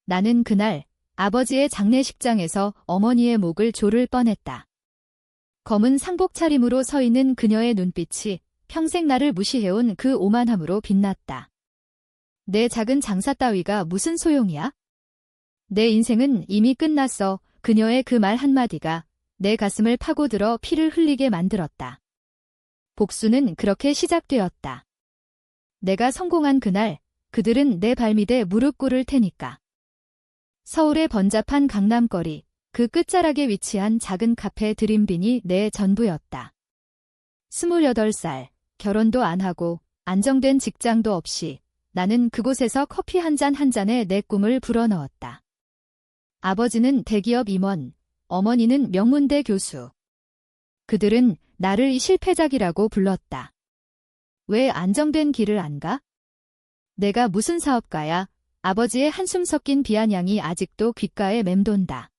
나는 그날 아버지의 장례식장에서 어머니의 목을 조를 뻔했다. 검은 상복 차림으로 서 있는 그녀의 눈빛이 평생 나를 무시해온 그 오만함으로 빛났다. 내 작은 장사 따위가 무슨 소용이야? 내 인생은 이미 끝났어. 그녀의 그 말 한마디가 내 가슴을 파고들어 피를 흘리게 만들었다. 복수는 그렇게 시작되었다. 내가 성공한 그날 그들은 내 발밑에 무릎 꿇을 테니까. 서울의 번잡한 강남거리, 그 끝자락에 위치한 작은 카페 드림빈이 내 전부였다. 28살, 결혼도 안 하고 안정된 직장도 없이 나는 그곳에서 커피 한 잔 한 잔에 내 꿈을 불어넣었다. 아버지는 대기업 임원, 어머니는 명문대 교수. 그들은 나를 실패작이라고 불렀다. 왜 안정된 길을 안 가? 내가 무슨 사업가야? 아버지의 한숨 섞인 비아냥이 아직도 귓가에 맴돈다.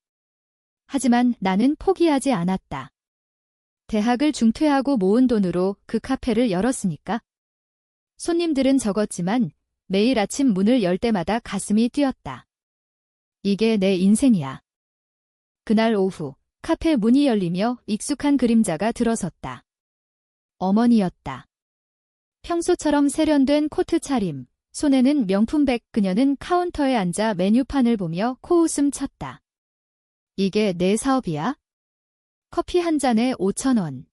하지만 나는 포기하지 않았다. 대학을 중퇴하고 모은 돈으로 그 카페를 열었으니까. 손님들은 적었지만 매일 아침 문을 열 때마다 가슴이 뛰었다. 이게 내 인생이야. 그날 오후 카페 문이 열리며 익숙한 그림자가 들어섰다. 어머니였다. 평소처럼 세련된 코트 차림, 손에는 명품백. 그녀는 카운터에 앉아 메뉴판을 보며 코웃음 쳤다. 이게 내 사업이야? 커피 한 잔에 5,000원.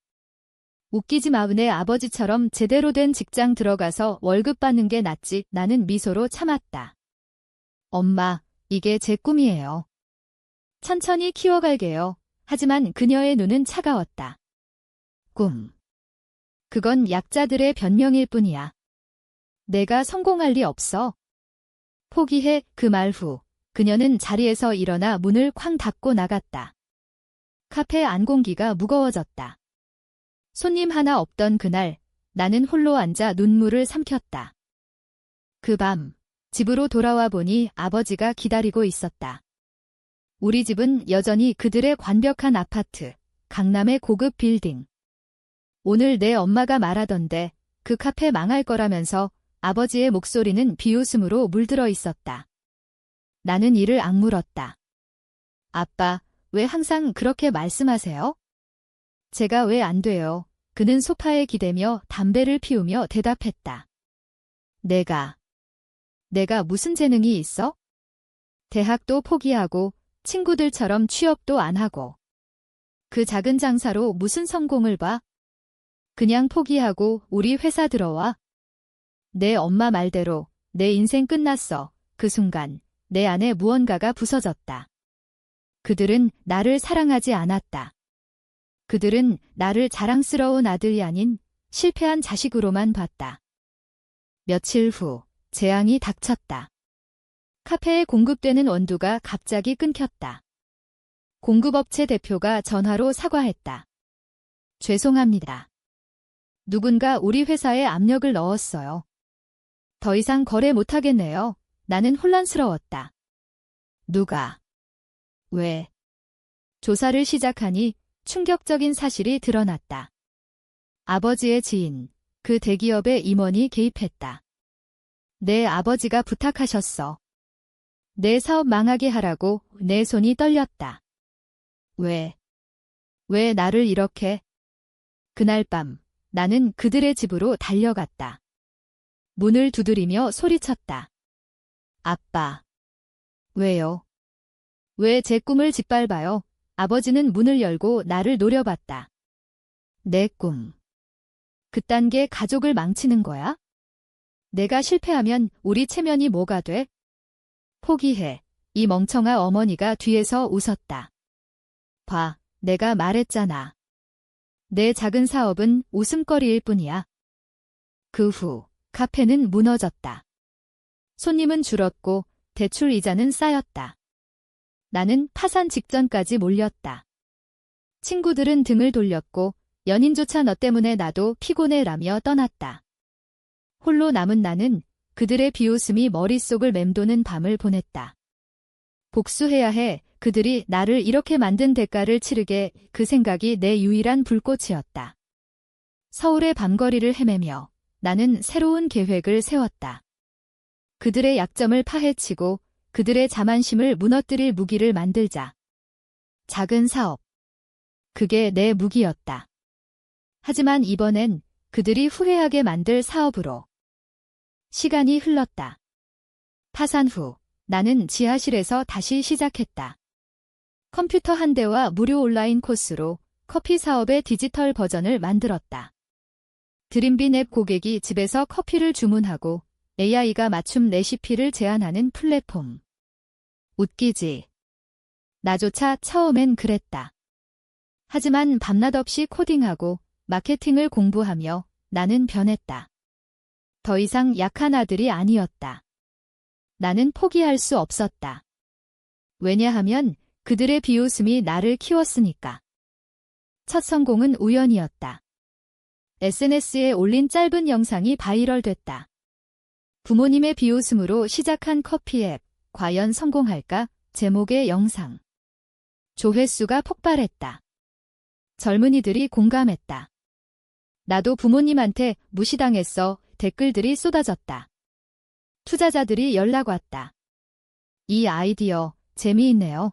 웃기지 마은의 아버지처럼 제대로 된 직장 들어가서 월급 받는 게 낫지. 나는 미소로 참았다. 엄마, 이게 제 꿈이에요. 천천히 키워갈게요. 하지만 그녀의 눈은 차가웠다. 꿈. 그건 약자들의 변명일 뿐이야. 내가 성공할 리 없어. 포기해. 그 말 후 그녀는 자리에서 일어나 문을 쾅 닫고 나갔다. 카페 안 공기가 무거워졌다. 손님 하나 없던 그날 나는 홀로 앉아 눈물을 삼켰다. 그 밤 집으로 돌아와 보니 아버지가 기다리고 있었다. 우리 집은 여전히 그들의 완벽한 아파트, 강남의 고급 빌딩. 오늘 내 엄마가 말하던데 그 카페 망할 거라면서. 아버지의 목소리는 비웃음으로 물들어 있었다. 나는 이를 악물었다. 아빠, 왜 항상 그렇게 말씀하세요? 제가 왜 안 돼요? 그는 소파에 기대며 담배를 피우며 대답했다. 내가 무슨 재능이 있어? 대학도 포기하고 친구들처럼 취업도 안 하고. 그 작은 장사로 무슨 성공을 봐? 그냥 포기하고 우리 회사 들어와. 내 엄마 말대로 내 인생 끝났어. 그 순간 내 안에 무언가가 부서졌다. 그들은 나를 사랑하지 않았다. 그들은 나를 자랑스러운 아들이 아닌 실패한 자식으로만 봤다. 며칠 후 재앙이 닥쳤다. 카페에 공급되는 원두가 갑자기 끊겼다. 공급업체 대표가 전화로 사과했다. 죄송합니다. 누군가 우리 회사에 압력을 넣었어요. 더 이상 거래 못하겠네요. 나는 혼란스러웠다. 누가? 왜? 조사를 시작하니 충격적인 사실이 드러났다. 아버지의 지인, 그 대기업의 임원이 개입했다. 내 아버지가 부탁하셨어. 내 사업 망하게 하라고. 내 손이 떨렸다. 왜 나를 이렇게? 그날 밤 나는 그들의 집으로 달려갔다. 문을 두드리며 소리쳤다. 아빠. 왜요? 왜 제 꿈을 짓밟아요? 아버지는 문을 열고 나를 노려봤다. 내 꿈. 그딴 게 가족을 망치는 거야? 내가 실패하면 우리 체면이 뭐가 돼? 포기해. 이 멍청아. 어머니가 뒤에서 웃었다. 봐, 내가 말했잖아. 내 작은 사업은 웃음거리일 뿐이야. 그 후 카페는 무너졌다. 손님은 줄었고 대출 이자는 쌓였다. 나는 파산 직전까지 몰렸다. 친구들은 등을 돌렸고 연인조차 너 때문에 나도 피곤해라며 떠났다. 홀로 남은 나는 그들의 비웃음이 머릿속을 맴도는 밤을 보냈다. 복수해야 해. 그들이 나를 이렇게 만든 대가를 치르게. 그 생각이 내 유일한 불꽃이었다. 서울의 밤거리를 헤매며 나는 새로운 계획을 세웠다. 그들의 약점을 파헤치고 그들의 자만심을 무너뜨릴 무기를 만들자. 작은 사업. 그게 내 무기였다. 하지만 이번엔 그들이 후회하게 만들 사업으로. 시간이 흘렀다. 파산 후 나는 지하실에서 다시 시작했다. 컴퓨터 한 대와 무료 온라인 코스로 커피 사업의 디지털 버전을 만들었다. 드림빈 앱 고객이 집에서 커피를 주문하고 AI가 맞춤 레시피를 제안하는 플랫폼. 웃기지. 나조차 처음엔 그랬다. 하지만 밤낮 없이 코딩하고 마케팅을 공부하며 나는 변했다. 더 이상 약한 아들이 아니었다. 나는 포기할 수 없었다. 왜냐하면 그들의 비웃음이 나를 키웠으니까. 첫 성공은 우연이었다. SNS에 올린 짧은 영상이 바이럴됐다. 부모님의 비웃음으로 시작한 커피 앱, 과연 성공할까? 제목의 영상. 조회수가 폭발했다. 젊은이들이 공감했다. 나도 부모님한테 무시당했어. 댓글들이 쏟아졌다. 투자자들이 연락 왔다. 이 아이디어 재미있네요.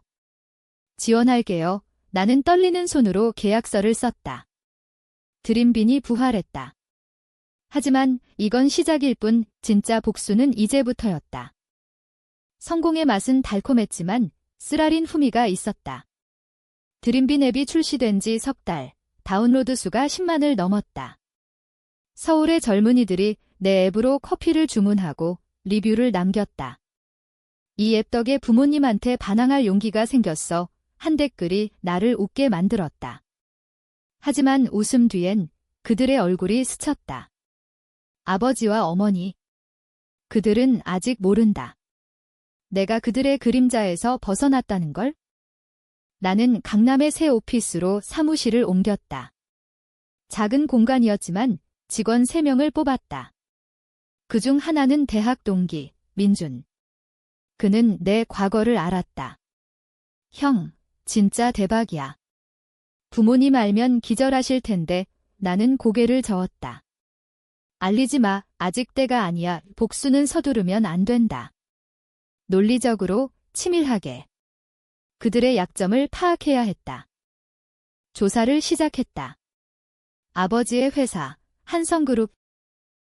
지원할게요. 나는 떨리는 손으로 계약서를 썼다. 드림빈이 부활했다. 하지만 이건 시작일 뿐 진짜 복수는 이제부터였다. 성공의 맛은 달콤했지만 쓰라린 후미가 있었다. 드림빈 앱이 출시된 지 석 달, 다운로드 수가 10만을 넘었다. 서울의 젊은이들이 내 앱으로 커피를 주문하고 리뷰를 남겼다. 이 앱 덕에 부모님한테 반항할 용기가 생겼어. 한 댓글이 나를 웃게 만들었다. 하지만 웃음 뒤엔 그들의 얼굴이 스쳤다. 아버지와 어머니. 그들은 아직 모른다. 내가 그들의 그림자에서 벗어났다는 걸? 나는 강남의 새 오피스로 사무실을 옮겼다. 작은 공간이었지만 직원 3명을 뽑았다. 그중 하나는 대학 동기, 민준. 그는 내 과거를 알았다. 형, 진짜 대박이야. 부모님 알면 기절하실 텐데 나는 고개를 저었다. 알리지 마, 아직 때가 아니야. 복수는 서두르면 안 된다. 논리적으로, 치밀하게. 그들의 약점을 파악해야 했다. 조사를 시작했다. 아버지의 회사, 한성그룹.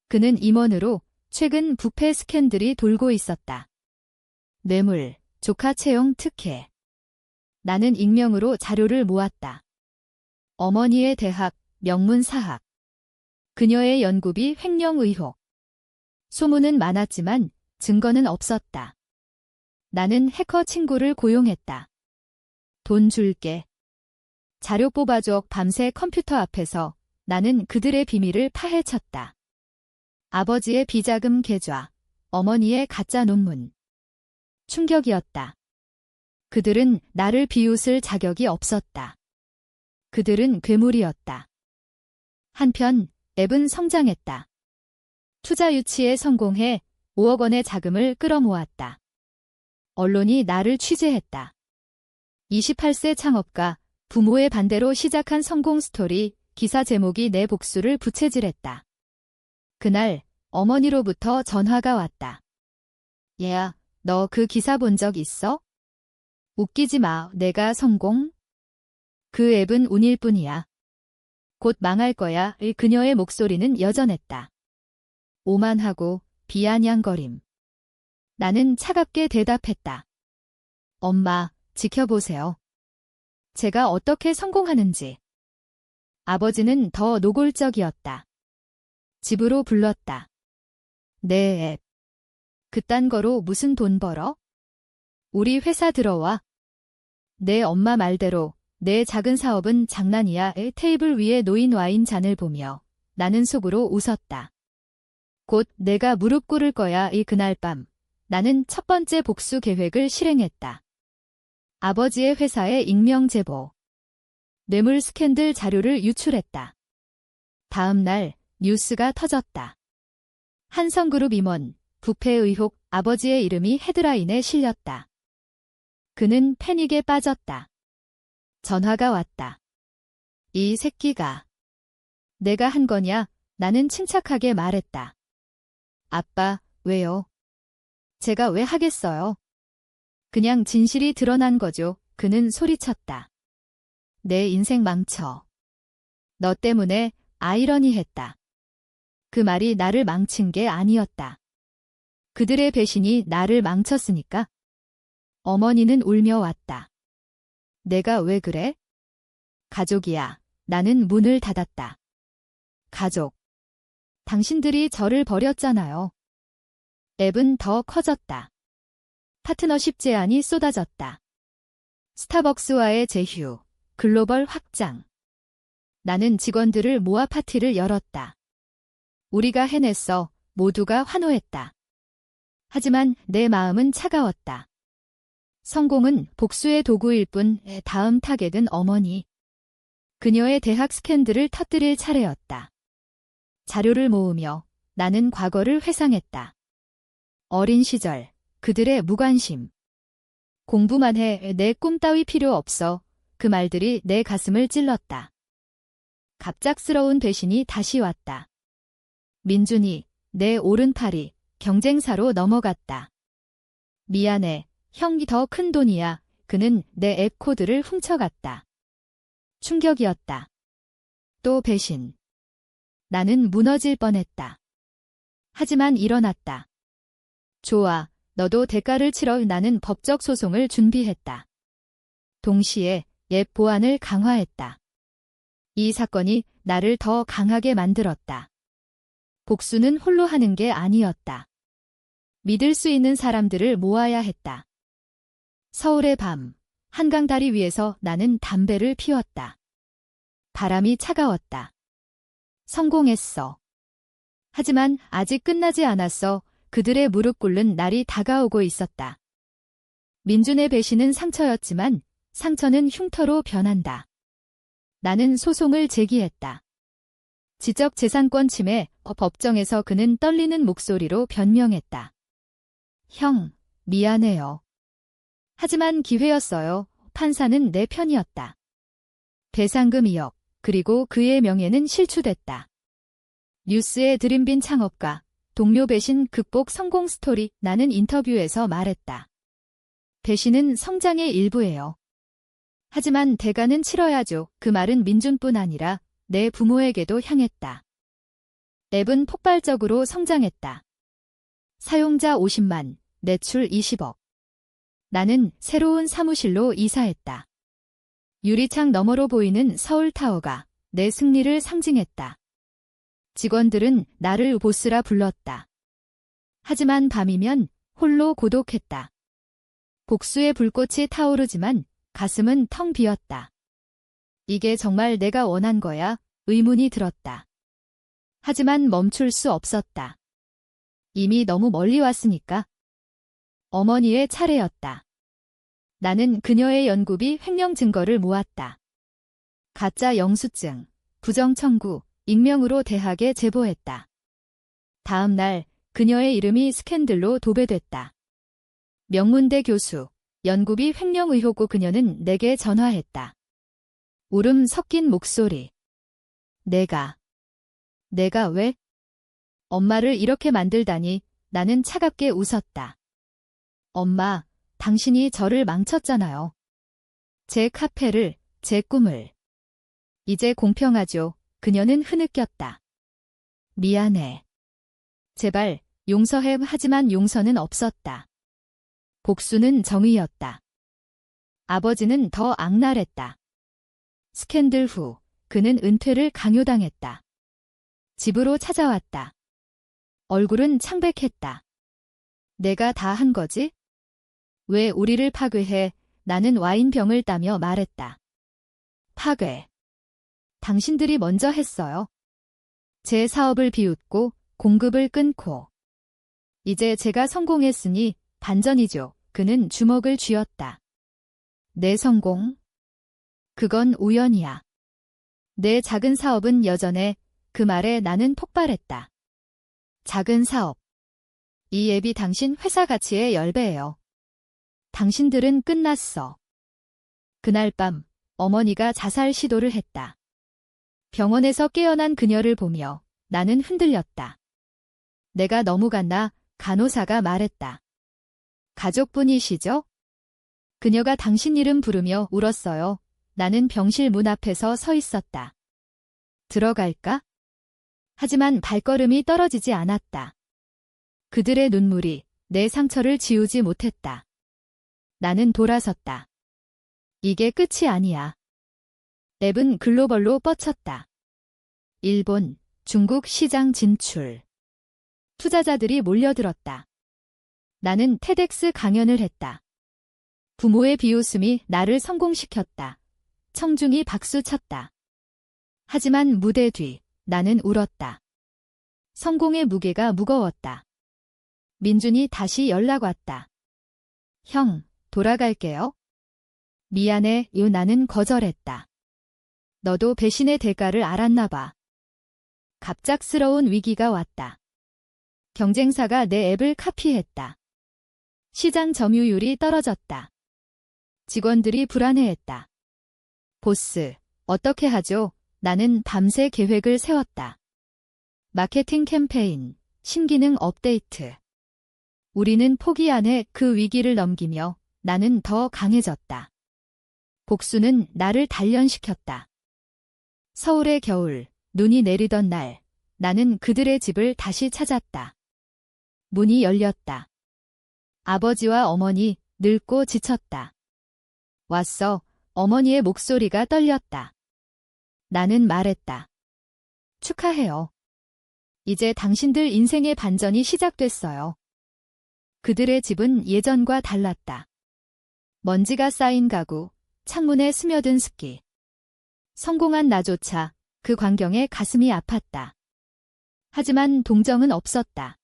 그는 임원으로 최근 부패 스캔들이 돌고 있었다. 뇌물, 조카 채용 특혜. 나는 익명으로 자료를 모았다. 어머니의 대학, 명문 사학. 그녀의 연구비 횡령 의혹. 소문은 많았지만 증거는 없었다. 나는 해커 친구를 고용했다. 돈 줄게. 자료 뽑아줘. 밤새 컴퓨터 앞에서 나는 그들의 비밀을 파헤쳤다. 아버지의 비자금 계좌, 어머니의 가짜 논문. 충격이었다. 그들은 나를 비웃을 자격이 없었다. 그들은 괴물이었다. 한편 앱은 성장했다. 투자 유치에 성공해 5억 원의 자금을 끌어모았다. 언론이 나를 취재했다. 28세 창업가, 부모의 반대로 시작한 성공 스토리, 기사 제목이 내 복수를 부채질했다. 그날 어머니로부터 전화가 왔다. 얘야, 너 그 기사 본 적 있어? 웃기지 마, 내가 성공? 그 앱은 운일 뿐이야. 곧 망할 거야. 그녀의 목소리는 여전했다. 오만하고 비아냥거림. 나는 차갑게 대답했다. 엄마, 지켜보세요. 제가 어떻게 성공하는지. 아버지는 더 노골적이었다. 집으로 불렀다. 내 앱. 그딴 거로 무슨 돈 벌어? 우리 회사 들어와. 내 엄마 말대로 내 작은 사업은 장난이야. 테이블 위에 놓인 와인 잔을 보며 나는 속으로 웃었다. 곧 내가 무릎 꿇을 거야. 그날 밤 나는 첫 번째 복수 계획을 실행했다. 아버지의 회사에 익명 제보. 뇌물 스캔들 자료를 유출했다. 다음 날 뉴스가 터졌다. 한성그룹 임원, 부패 의혹, 아버지의 이름이 헤드라인에 실렸다. 그는 패닉에 빠졌다. 전화가 왔다. 이 새끼가. 내가 한 거냐? 나는 침착하게 말했다. 아빠, 왜요? 제가 왜 하겠어요? 그냥 진실이 드러난 거죠. 그는 소리쳤다. 내 인생 망쳐. 너 때문에. 아이러니했다. 그 말이 나를 망친 게 아니었다. 그들의 배신이 나를 망쳤으니까. 어머니는 울며 왔다. 내가 왜 그래? 가족이야. 나는 문을 닫았다. 가족. 당신들이 저를 버렸잖아요. 앱은 더 커졌다. 파트너십 제안이 쏟아졌다. 스타벅스와의 제휴, 글로벌 확장. 나는 직원들을 모아 파티를 열었다. 우리가 해냈어. 모두가 환호했다. 하지만 내 마음은 차가웠다. 성공은 복수의 도구일 뿐. 다음 타겟은 어머니. 그녀의 대학 스캔들을 터뜨릴 차례였다. 자료를 모으며 나는 과거를 회상했다. 어린 시절, 그들의 무관심. 공부만 해. 내 꿈 따위 필요 없어. 그 말들이 내 가슴을 찔렀다. 갑작스러운 배신이 다시 왔다. 민준이, 내 오른팔이 경쟁사로 넘어갔다. 미안해. 형이 더 큰 돈이야. 그는 내 앱 코드를 훔쳐갔다. 충격이었다. 또 배신. 나는 무너질 뻔했다. 하지만 일어났다. 좋아. 너도 대가를 치러. 나는 법적 소송을 준비했다. 동시에 앱 보안을 강화했다. 이 사건이 나를 더 강하게 만들었다. 복수는 홀로 하는 게 아니었다. 믿을 수 있는 사람들을 모아야 했다. 서울의 밤, 한강 다리 위에서 나는 담배를 피웠다. 바람이 차가웠다. 성공했어. 하지만 아직 끝나지 않았어. 그들의 무릎 꿇는 날이 다가오고 있었다. 민준의 배신은 상처였지만 상처는 흉터로 변한다. 나는 소송을 제기했다. 지적재산권 침해. 법정에서 그는 떨리는 목소리로 변명했다. 형, 미안해요. 하지만 기회였어요. 판사는 내 편이었다. 배상금 2억, 그리고 그의 명예는 실추됐다. 뉴스에 들인빈 창업가, 동료 배신 극복 성공 스토리. 나는 인터뷰에서 말했다. 배신은 성장의 일부예요. 하지만 대가는 치러야죠. 그 말은 민준뿐 아니라 내 부모에게도 향했다. 앱은 폭발적으로 성장했다. 사용자 50만, 매출 20억. 나는 새로운 사무실로 이사했다. 유리창 너머로 보이는 서울타워가 내 승리를 상징했다. 직원들은 나를 보스라 불렀다. 하지만 밤이면 홀로 고독했다. 복수의 불꽃이 타오르지만 가슴은 텅 비었다. 이게 정말 내가 원한 거야? 의문이 들었다. 하지만 멈출 수 없었다. 이미 너무 멀리 왔으니까. 어머니의 차례였다. 나는 그녀의 연구비 횡령 증거를 모았다. 가짜 영수증, 부정 청구, 익명으로 대학에 제보했다. 다음 날 그녀의 이름이 스캔들로 도배됐다. 명문대 교수, 연구비 횡령 의혹. 그녀는 내게 전화했다. 울음 섞인 목소리. 내가 왜? 엄마를 이렇게 만들다니. 나는 차갑게 웃었다. 엄마, 당신이 저를 망쳤잖아요. 제 카페를, 제 꿈을. 이제 공평하죠. 그녀는 흐느꼈다. 미안해. 제발 용서해. 하지만 용서는 없었다. 복수는 정의였다. 아버지는 더 악랄했다. 스캔들 후 그는 은퇴를 강요당했다. 집으로 찾아왔다. 얼굴은 창백했다. 내가 다 한 거지? 왜 우리를 파괴해? 나는 와인병을 따며 말했다. 파괴. 당신들이 먼저 했어요. 제 사업을 비웃고 공급을 끊고. 이제 제가 성공했으니 반전이죠. 그는 주먹을 쥐었다. 내 성공? 그건 우연이야. 내 작은 사업은 여전해. 그 말에 나는 폭발했다. 작은 사업. 이 앱이 당신 회사 가치의 10배예요. 당신들은 끝났어. 그날 밤 어머니가 자살 시도를 했다. 병원에서 깨어난 그녀를 보며 나는 흔들렸다. 내가 너무 갔나? 간호사가 말했다. 가족분이시죠? 그녀가 당신 이름 부르며 울었어요. 나는 병실 문 앞에서 서 있었다. 들어갈까? 하지만 발걸음이 떨어지지 않았다. 그들의 눈물이 내 상처를 지우지 못했다. 나는 돌아섰다. 이게 끝이 아니야. 앱은 글로벌로 뻗쳤다. 일본, 중국 시장 진출. 투자자들이 몰려들었다. 나는 테덱스 강연을 했다. 부모의 비웃음이 나를 성공시켰다. 청중이 박수쳤다. 하지만 무대 뒤 나는 울었다. 성공의 무게가 무거웠다. 민준이 다시 연락 왔다. 형, 돌아갈게요. 미안해, 나는 거절했다. 너도 배신의 대가를 알았나 봐. 갑작스러운 위기가 왔다. 경쟁사가 내 앱을 카피했다. 시장 점유율이 떨어졌다. 직원들이 불안해했다. 보스, 어떻게 하죠? 나는 밤새 계획을 세웠다. 마케팅 캠페인, 신기능 업데이트. 우리는 포기 안에 그 위기를 넘기며 나는 더 강해졌다. 복수는 나를 단련시켰다. 서울의 겨울, 눈이 내리던 날, 나는 그들의 집을 다시 찾았다. 문이 열렸다. 아버지와 어머니, 늙고 지쳤다. 왔어. 어머니의 목소리가 떨렸다. 나는 말했다. 축하해요. 이제 당신들 인생의 반전이 시작됐어요. 그들의 집은 예전과 달랐다. 먼지가 쌓인 가구, 창문에 스며든 습기. 성공한 나조차 그 광경에 가슴이 아팠다. 하지만 동정은 없었다.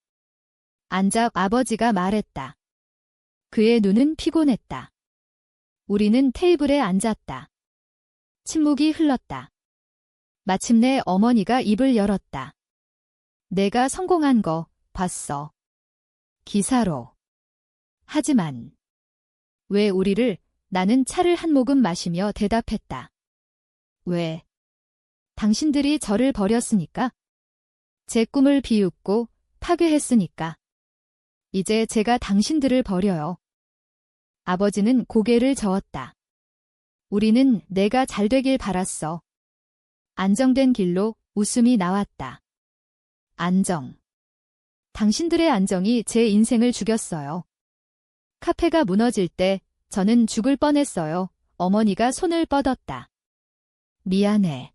안작 아버지가 말했다. 그의 눈은 피곤했다. 우리는 테이블에 앉았다. 침묵이 흘렀다. 마침내 어머니가 입을 열었다. 내가 성공한 거 봤어. 기사로. 하지만 왜 우리를? 나는 차를 한 모금 마시며 대답했다. 왜? 당신들이 저를 버렸으니까? 제 꿈을 비웃고 파괴했으니까. 이제 제가 당신들을 버려요. 아버지는 고개를 저었다. 우리는 내가 잘 되길 바랐어. 안정된 길로 웃음이 나왔다. 안정. 당신들의 안정이 제 인생을 죽였어요. 카페가 무너질 때 저는 죽을 뻔했어요. 어머니가 손을 뻗었다. 미안해.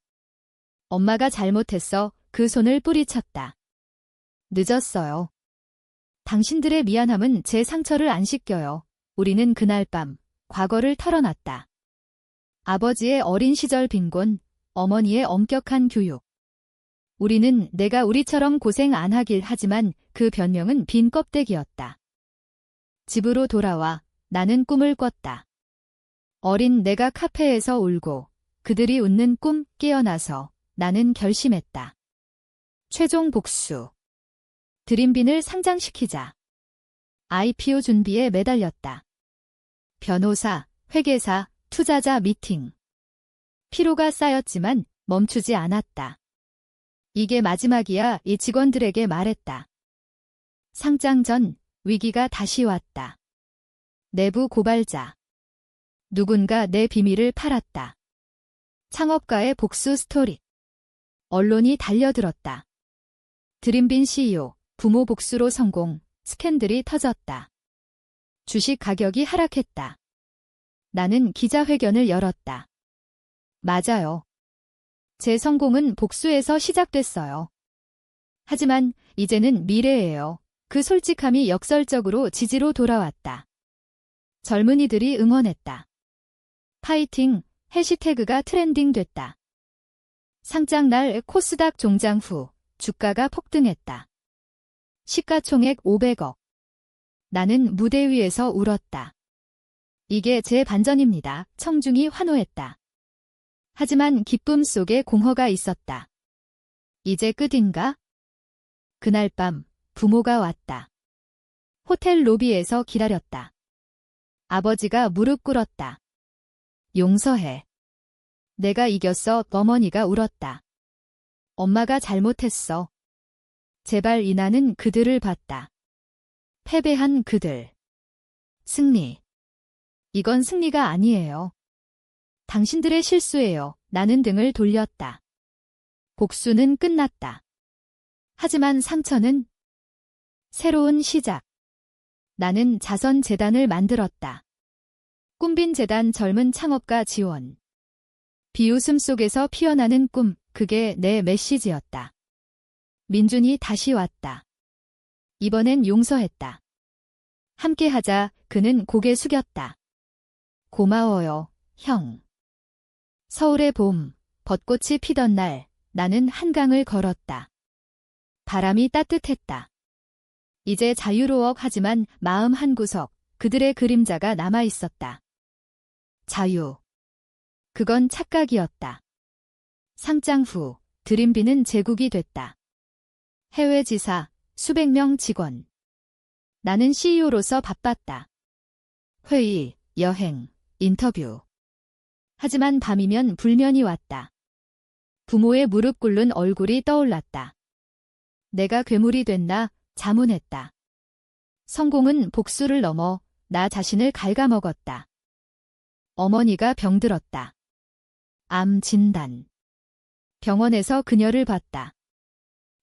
엄마가 잘못했어. 그 손을 뿌리쳤다. 늦었어요. 당신들의 미안함은 제 상처를 안 씻겨요. 우리는 그날 밤 과거를 털어놨다. 아버지의 어린 시절 빈곤, 어머니의 엄격한 교육. 우리는 내가 우리처럼 고생 안 하길 하지만 그 변명은 빈 껍데기였다. 집으로 돌아와 나는 꿈을 꿨다. 어린 내가 카페에서 울고 그들이 웃는 꿈 깨어나서 나는 결심했다. 최종 복수. 드림빈을 상장시키자. IPO 준비에 매달렸다. 변호사, 회계사, 투자자 미팅. 피로가 쌓였지만 멈추지 않았다. 이게 마지막이야. 이 직원들에게 말했다. 상장 전 위기가 다시 왔다. 내부 고발자. 누군가 내 비밀을 팔았다. 창업가의 복수 스토리. 언론이 달려들었다. 드림빈 CEO, 부모 복수로 성공, 스캔들이 터졌다. 주식 가격이 하락했다. 나는 기자회견을 열었다. 맞아요. 제 성공은 복수에서 시작됐어요. 하지만 이제는 미래예요. 그 솔직함이 역설적으로 지지로 돌아왔다. 젊은이들이 응원했다. 파이팅, 해시태그가 트렌딩됐다. 상장날 코스닥 종장 후 주가가 폭등했다. 시가총액 500억. 나는 무대 위에서 울었다. 이게 제 반전입니다. 청중이 환호했다. 하지만 기쁨 속에 공허가 있었다. 이제 끝인가? 그날 밤 부모가 왔다. 호텔 로비에서 기다렸다. 아버지가 무릎 꿇었다. 용서해. 내가 이겼어. 어머니가 울었다. 엄마가 잘못했어. 제발 이나는 그들을 봤다. 패배한 그들. 승리. 이건 승리가 아니에요. 당신들의 실수예요. 나는 등을 돌렸다. 복수는 끝났다. 하지만 상처는 새로운 시작. 나는 자선재단을 만들었다. 꿈빈 재단 젊은 창업가 지원. 비웃음 속에서 피어나는 꿈, 그게 내 메시지였다. 민준이 다시 왔다. 이번엔 용서했다. 함께하자. 그는 고개 숙였다. 고마워요, 형. 서울의 봄, 벚꽃이 피던 날, 나는 한강을 걸었다. 바람이 따뜻했다. 이제 자유로워. 하지만 마음 한구석, 그들의 그림자가 남아있었다. 자유. 그건 착각이었다. 상장 후, 드림비는 제국이 됐다. 해외 지사, 수백 명 직원. 나는 CEO로서 바빴다. 회의, 여행, 인터뷰. 하지만 밤이면 불면이 왔다. 부모의 무릎 꿇는 얼굴이 떠올랐다. 내가 괴물이 됐나 자문했다. 성공은 복수를 넘어 나 자신을 갉아먹었다. 어머니가 병들었다. 암 진단. 병원에서 그녀를 봤다.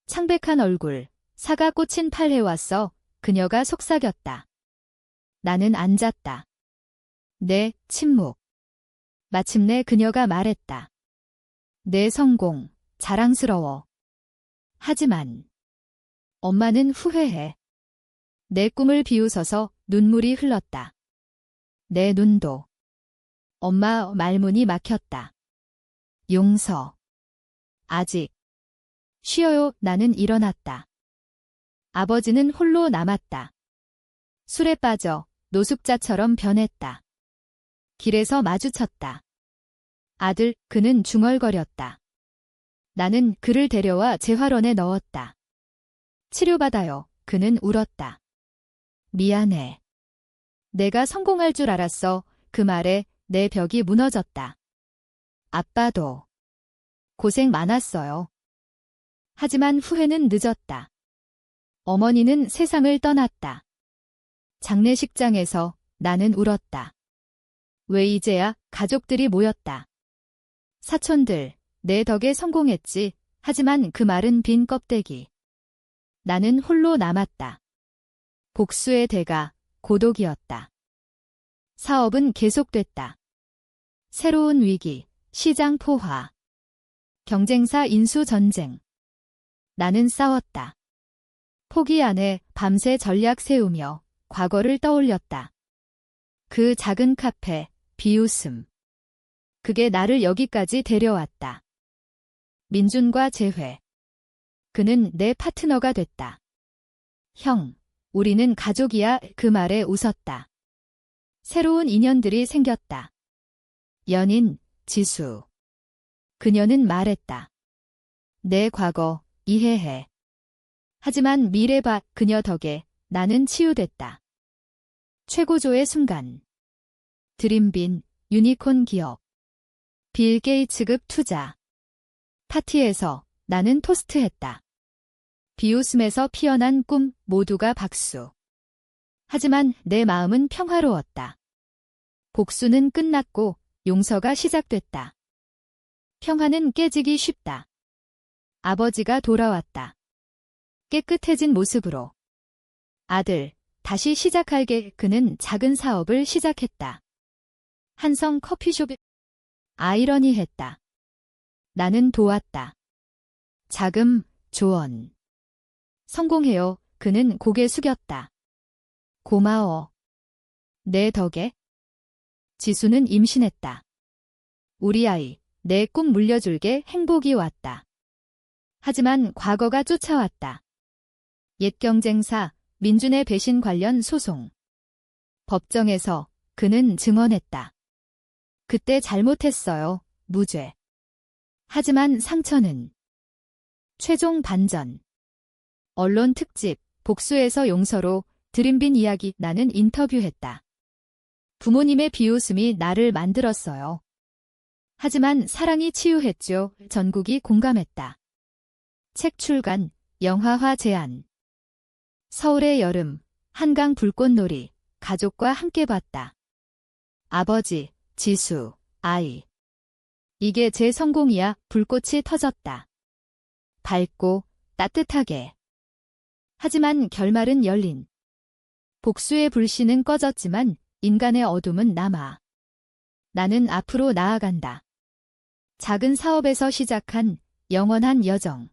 창백한 얼굴, 사가 꽂힌 팔 해왔어. 그녀가 속삭였다. 나는 앉았다. 내 침묵. 마침내 그녀가 말했다. 내 성공, 자랑스러워. 하지만 엄마는 후회해. 내 꿈을 비웃어서 눈물이 흘렀다. 내 눈도. 엄마 말문이 막혔다. 용서. 아직. 쉬어요. 나는 일어났다. 아버지는 홀로 남았다. 술에 빠져 노숙자처럼 변했다. 길에서 마주쳤다. 아들, 그는 중얼거렸다. 나는 그를 데려와 재활원에 넣었다. 치료받아요. 그는 울었다. 미안해. 내가 성공할 줄 알았어. 그 말에 내 벽이 무너졌다. 아빠도 고생 많았어요. 하지만 후회는 늦었다. 어머니는 세상을 떠났다. 장례식장에서 나는 울었다. 왜 이제야 가족들이 모였다. 사촌들, 내 덕에 성공했지. 하지만 그 말은 빈 껍데기. 나는 홀로 남았다. 복수의 대가 고독이었다. 사업은 계속됐다. 새로운 위기, 시장 포화, 경쟁사 인수 전쟁. 나는 싸웠다. 포기 안에 밤새 전략 세우며 과거를 떠올렸다. 그 작은 카페, 비웃음. 그게 나를 여기까지 데려왔다. 민준과 재회. 그는 내 파트너가 됐다. 형, 우리는 가족이야. 그 말에 웃었다. 새로운 인연들이 생겼다. 연인, 지수. 그녀는 말했다. 내 과거, 이해해. 하지만 미래 봐. 그녀 덕에 나는 치유됐다. 최고조의 순간. 드림빈, 유니콘 기업. 빌 게이츠급 투자. 파티에서 나는 토스트했다. 비웃음에서 피어난 꿈, 모두가 박수. 하지만 내 마음은 평화로웠다. 복수는 끝났고 용서가 시작됐다. 평화는 깨지기 쉽다. 아버지가 돌아왔다. 깨끗해진 모습으로. 아들, 다시 시작할게. 그는 작은 사업을 시작했다. 한성 커피숍. 아이러니했다. 나는 도왔다. 자금, 조언. 성공해요. 그는 고개 숙였다. 고마워. 내 덕에. 지수는 임신했다. 우리 아이, 내 꿈 물려줄게. 행복이 왔다. 하지만 과거가 쫓아왔다. 옛 경쟁사, 민준의 배신 관련 소송. 법정에서 그는 증언했다. 그때 잘못했어요. 무죄. 하지만 상처는. 최종 반전. 언론 특집, 복수에서 용서로 드림빈 이야기. 나는 인터뷰했다. 부모님의 비웃음이 나를 만들었어요. 하지만 사랑이 치유했죠. 전국이 공감했다. 책 출간, 영화화 제안. 서울의 여름, 한강 불꽃놀이, 가족과 함께 봤다. 아버지, 지수, 아이. 이게 제 성공이야. 불꽃이 터졌다. 밝고 따뜻하게. 하지만 결말은 열린. 복수의 불씨는 꺼졌지만 인간의 어둠은 남아. 나는 앞으로 나아간다. 작은 사업에서 시작한 영원한 여정.